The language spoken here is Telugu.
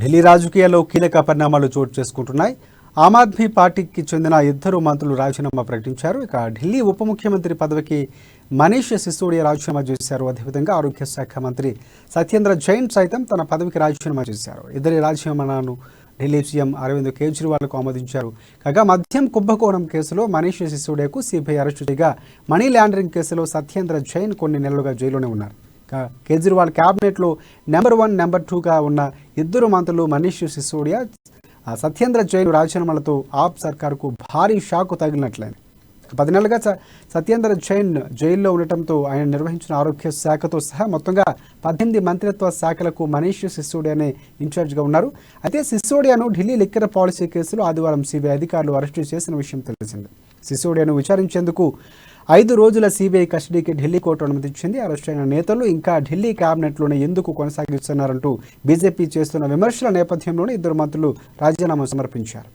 ఢిల్లీ రాజకీయాల్లో కీలక పరిణామాలు చోటు చేసుకుంటున్నాయి. ఆమ్ ఆద్మీ పార్టీకి చెందిన ఇద్దరు మంత్రులు రాజీనామా ప్రకటించారు. ఇక ఢిల్లీ ఉప ముఖ్యమంత్రి పదవికి మనీష్ సిసోడియా రాజీనామా చేశారు. అదేవిధంగా ఆరోగ్య శాఖ మంత్రి సత్యేంద్ర జైన్ సైతం తన పదవికి రాజీనామా చేశారు. ఇద్దరి రాజీనామాను ఢిల్లీ సీఎం అరవింద్ కేజ్రీవాల్కు ఆమోదించారు. కాగా మద్యం కుంభకోణం కేసులో మనీష్ సిసోడియాకు సిబిఐ అరెస్టు చేయగా మనీ లాండరింగ్ కేసులో సత్యేంద్ర జైన్ కొన్ని నెలలుగా జైల్లోనే ఉన్నారు. కేజ్రీవాల్ క్యాబినెట్లో నెంబర్ 1, నెంబర్ 2గా ఉన్న ఇద్దరు మంత్రులు మనీష్ సిసోడియా, సత్యేంద్ర జైన్ రాజీనామాలతో ఆప్ సర్కార్కు భారీ షాకు తగిలినట్లయింది. 10 నెలలుగా సత్యేంద్ర జైన్ జైల్లో ఉండటంతో ఆయన నిర్వహించిన ఆరోగ్య శాఖతో సహా మొత్తంగా 18 మంత్రిత్వ శాఖలకు మనీష్ సిసోడియానే ఇన్ఛార్జిగా ఉన్నారు. అయితే సిసోడియాను ఢిల్లీ లిక్కర్ పాలసీ కేసులో ఆదివారం సిబిఐ అధికారులు అరెస్టు చేసిన విషయం తెలిసింది. సిసోడియాను విచారించేందుకు 5 రోజుల సిబిఐ కస్టడీకి ఢిల్లీ కోర్టు అనుమతించింది. అరెస్ట్ అయిన నేతలు ఇంకా ఢిల్లీ క్యాబినెట్లోనే ఎందుకు కొనసాగిస్తున్నారంటూ బీజేపీ చేస్తున్న విమర్శల నేపథ్యంలోనే ఇద్దరు మంత్రులు రాజీనామా సమర్పించారు.